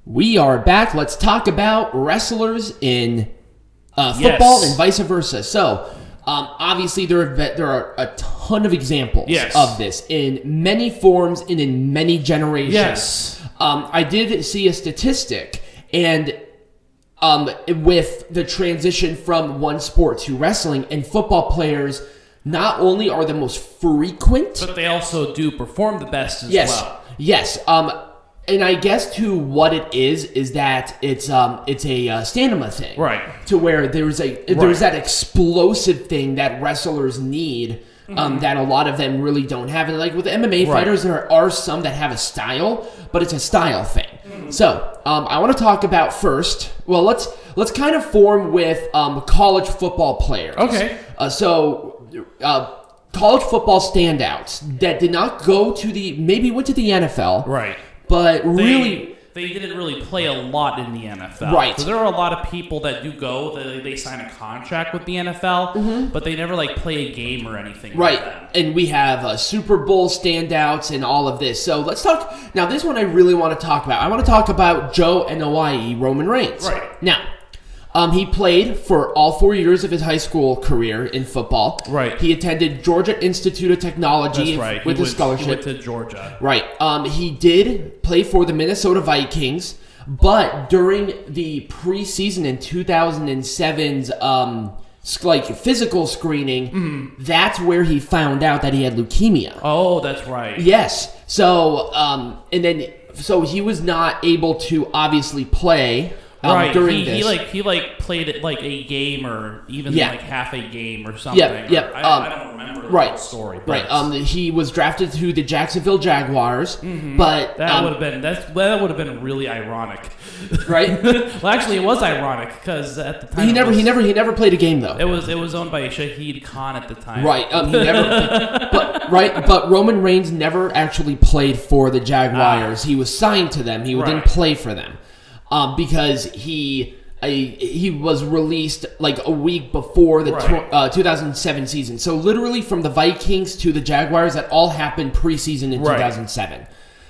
We are back. Let's talk about wrestlers in football and vice versa. So, obviously, there are a ton of examples of this in many forms and in many generations. Yes. I did see a statistic, and with the transition from one sport to wrestling, and football players not only are the most frequent, but they also do perform the best as well. Yes. And I guess to what it is that it's a stamina thing, right? To where there's that explosive thing that wrestlers need, that a lot of them really don't have. And like with MMA fighters, there are some that have a style, but it's a style thing. So I want to talk about first. Well, let's kind of form with college football players. Okay. College football standouts that did not go to maybe went to the NFL, right? But they didn't really play a lot in the NFL. Right. So there are a lot of people that do go, they sign a contract with the NFL, but they never play a game or anything right. like that. And we have Super Bowl standouts and all of this. So let's talk. Now, this one I really want to talk about. I want to talk about Joe N.O.I.E. Roman Reigns. Right. Now, he played for all 4 years of his high school career in football. Right. He attended Georgia Institute of Technology with a scholarship. He went to Georgia. Right. He did play for the Minnesota Vikings, but during the preseason in 2007's physical screening, that's where he found out that he had leukemia. Oh, that's right. Yes. So so he was not able to obviously play. Right, during this. He played it like a game or even half a game or something. Yeah. I don't remember the whole story. Right. He was drafted to the Jacksonville Jaguars, but that would have been really ironic, right? Well, actually, it was ironic because at the time he never played a game though. It was owned by Shahid Khan at the time. Right. He never. But Roman Reigns never actually played for the Jaguars. He was signed to them. He didn't play for them. Because he was released like a week before the 2007 season. So literally from the Vikings to the Jaguars, that all happened preseason in 2007.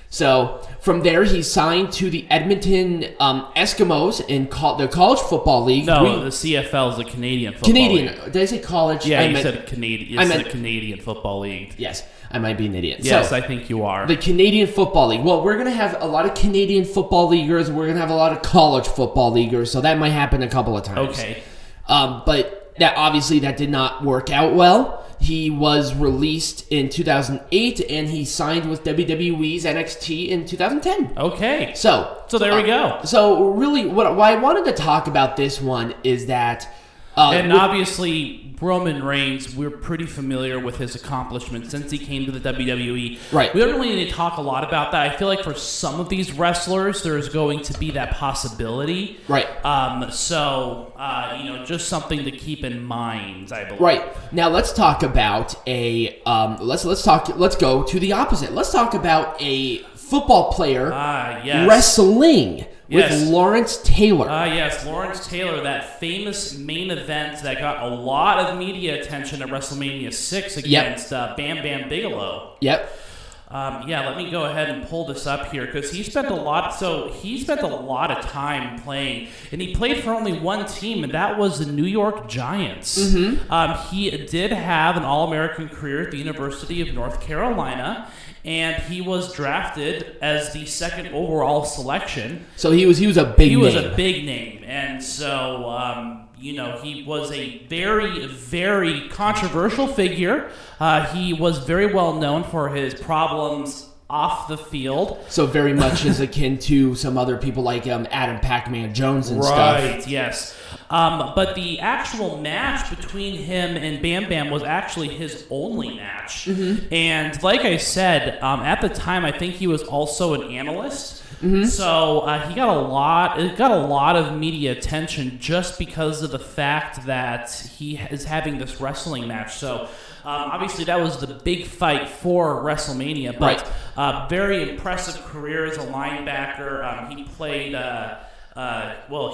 So from there, he signed to the Edmonton Eskimos in the College Football League. No, the CFL is the Canadian Football League. Did I say college? Yeah, you said Canadian. It's the Canadian Football League. Yes, I might be an idiot. Yes, so, I think you are. The Canadian Football League. Well, we're going to have a lot of Canadian football leaguers. We're going to have a lot of college football leaguers. So that might happen a couple of times. Okay. But that did not work out well. He was released in 2008, and he signed with WWE's NXT in 2010. Okay. So there we go. So really, why I wanted to talk about this one is that... obviously, Roman Reigns, we're pretty familiar with his accomplishments since he came to the WWE. Right. We don't really need to talk a lot about that. I feel like for some of these wrestlers, there's going to be that possibility. Right. Just something to keep in mind, I believe. Right. Now let's talk about let's go to the opposite. Let's talk about a football player wrestling. With Lawrence Taylor. Yes, Lawrence Taylor, that famous main event that got a lot of media attention at WrestleMania 6 against Bam Bam Bigelow. Yep. Let me go ahead and pull this up here because he spent a lot of time playing, and he played for only one team, and that was the New York Giants. He did have an All-American career at the University of North Carolina, and he was drafted as the second overall selection. So he was a big name. He was a big name, and so he was a very, very controversial figure. He was very well known for his problems off the field. So very much is akin to some other people like Adam Pac-Man Jones and stuff. Right, yes. But the actual match between him and Bam Bam was actually his only match. And like I said, at the time, I think he was also an analyst. So he got a lot of media attention just because of the fact that he is having this wrestling match. So obviously that was the big fight for WrestleMania, but very impressive career as a linebacker.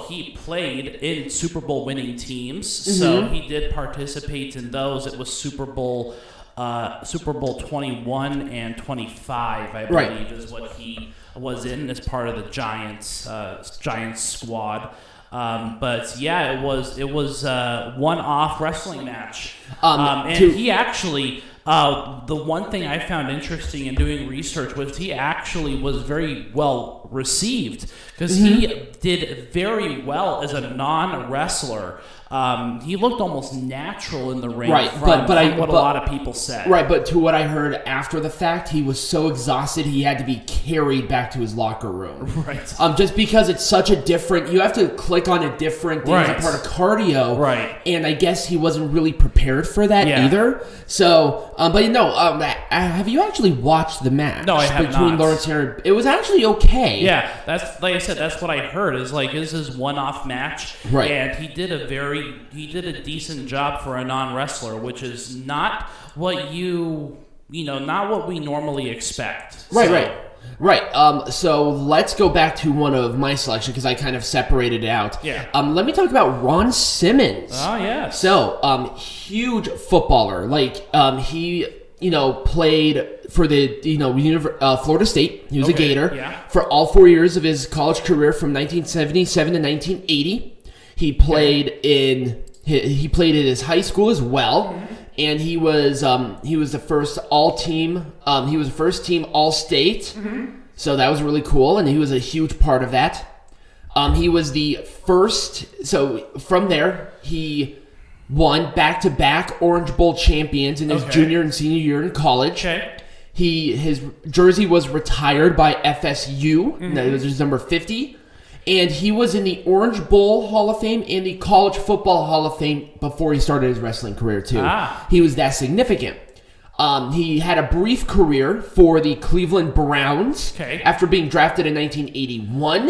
He played in Super Bowl winning teams, so he did participate in those. It was Super Bowl 21 and 25, I believe, is what he was in as part of the Giants squad. But yeah, it was a one-off wrestling match. He actually, the one thing I found interesting in doing research was he actually was very well received because he did very well as a non-wrestler. He looked almost natural in the ring, from what a lot of people said. Right, but to what I heard after the fact, he was so exhausted he had to be carried back to his locker room. Right. Just because it's such a different, you have to click on a different thing as a part of cardio. Right. And I guess he wasn't really prepared for that either. So, but have you actually watched the match? No, I have between not. Lawrence Taylor? It was actually okay. Yeah, that's like I said. That's what I heard. Is like this is one-off match, right? And he did a decent job for a non-wrestler, which is not what not what we normally expect. Right. So let's go back to one of my selection because I kind of separated it out. Yeah. Let me talk about Ron Simmons. Oh yes. So, huge footballer. Like, he played for the Florida State. He was a Gator for all 4 years of his college career from 1977 to 1980. He played in his high school as well, and he was the first all-team. He was the first team All-State, so that was really cool, and he was a huge part of that. He was the first. So from there, he won back-to-back Orange Bowl champions in his junior and senior year in college. Okay. His jersey was retired by FSU. That was his number 50. And he was in the Orange Bowl Hall of Fame and the College Football Hall of Fame before he started his wrestling career, too. He was that significant. He had a brief career for the Cleveland Browns after being drafted in 1981.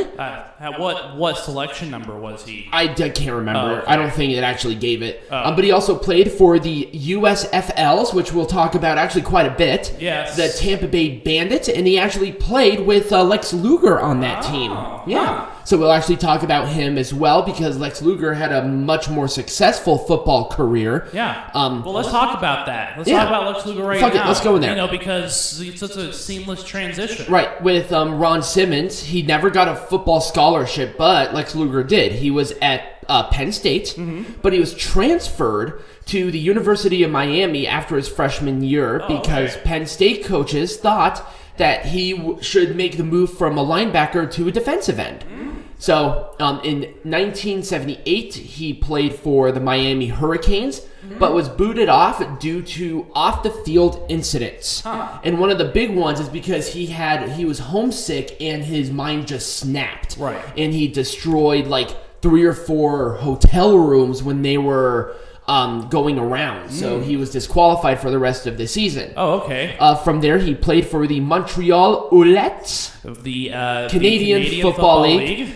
What selection number was he? I can't remember. I don't think it actually gave it. But he also played for the USFLs, which we'll talk about actually quite a bit. Yes. The Tampa Bay Bandits, and he actually played with Lex Luger on that team. Yeah. So we'll actually talk about him as well because Lex Luger had a much more successful football career. Yeah. Well, let's talk about that. Let's talk about Lex Luger now. Let's go in there. Because it's such a seamless transition. Right. With Ron Simmons, he never got a football scholarship, but Lex Luger did. He was at Penn State, but he was transferred to the University of Miami after his freshman year because Penn State coaches thought that he should make the move from a linebacker to a defensive end. So, in 1978, he played for the Miami Hurricanes, but was booted off due to off-the-field incidents. And one of the big ones is because he was homesick and his mind just snapped. Right. And he destroyed like 3 or 4 hotel rooms when they were going around. So he was disqualified for the rest of the season. Oh, okay. From there, he played for the Montreal Alouettes of the Canadian Football League.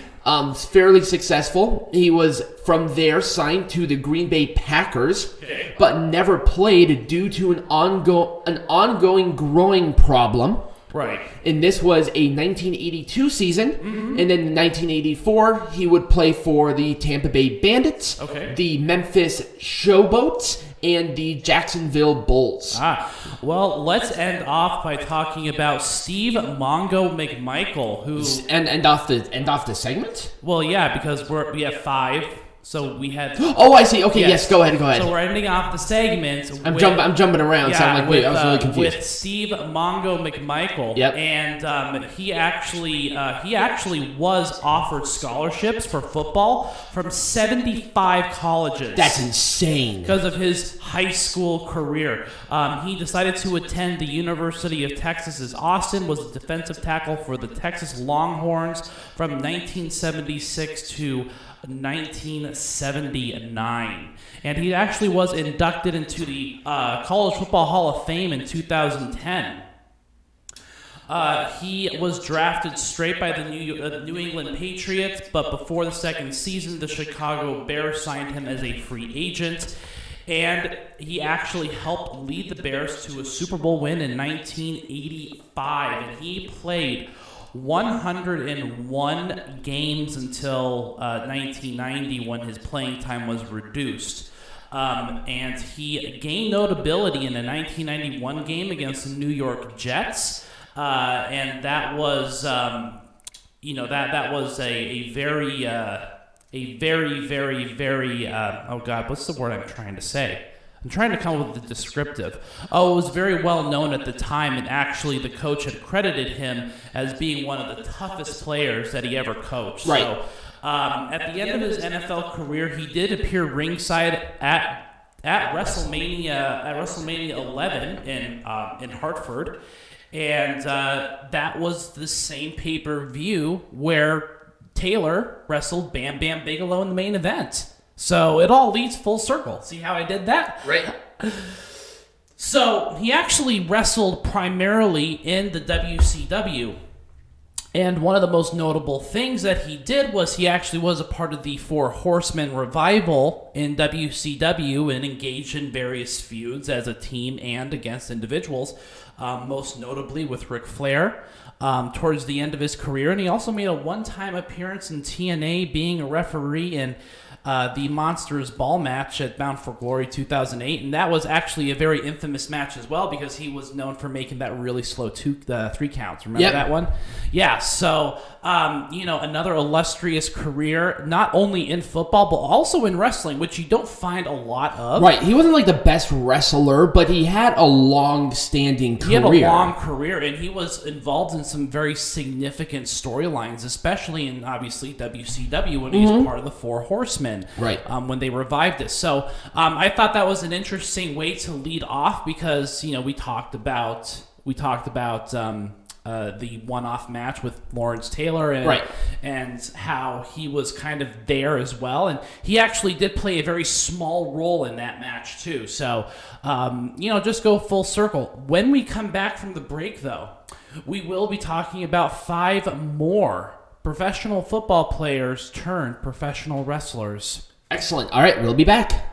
Fairly successful. He was from there signed to the Green Bay Packers, but never played due to an ongoing growing problem. Right. And this was a 1982 season. And then in 1984, he would play for the Tampa Bay Bandits, the Memphis Showboats, and the Jacksonville Bulls. Well, let's end off by talking about Steve Mongo McMichael, who end off the segment. Well, yeah, because we have 5. So we had. Oh, I see. Okay, yes, go ahead. So we're ending off the segment. I'm jumping around. So I'm like, wait, I was really confused. With Steve Mongo McMichael. Yep. And he actually was offered scholarships for football from 75 colleges. That's insane. Because of his high school career, he decided to attend the University of Texas's Austin. Was a defensive tackle for the Texas Longhorns from 1976 to 1979, and he actually was inducted into the College Football Hall of Fame in 2010. He was drafted straight by the New England Patriots, but before the second season, the Chicago Bears signed him as a free agent, and he actually helped lead the Bears to a Super Bowl win in 1985, and he played 101 games until 1990 when his playing time was reduced. And he gained notability in a 1991 game against the New York Jets. and that was, that was a very, oh God, what's the word I'm trying to say? I'm trying to come up with the descriptive. Oh, it was very well known at the time, and actually the coach had credited him as being one of the toughest players that he ever coached. Right. So, at the end of his NFL career, he did appear ringside at WrestleMania 11 in Hartford, and that was the same pay-per-view where Taylor wrestled Bam Bam Bigelow in the main event. So it all leads full circle. See how I did that? Right. So he actually wrestled primarily in the WCW. And one of the most notable things that he did was he actually was a part of the Four Horsemen revival in WCW and engaged in various feuds as a team and against individuals, most notably with Ric Flair towards the end of his career. And he also made a one-time appearance in TNA, being a referee in the Monsters Ball match at Bound for Glory 2008, and that was actually a very infamous match as well because he was known for making that really slow 3 counts. Remember that one? Yeah. So another illustrious career, not only in football but also in wrestling, which you don't find a lot of. Right. He wasn't like the best wrestler, but he had a long-standing career. He had a long career, and he was involved in some very significant storylines, especially in obviously WCW when he was part of the Four Horsemen. Right. When they revived it. So I thought that was an interesting way to lead off because, we talked about the one-off match with Lawrence Taylor and how he was kind of there as well. And he actually did play a very small role in that match too. So, just go full circle. When we come back from the break, though, we will be talking about 5 more professional football players turned professional wrestlers. Excellent. All right, we'll be back.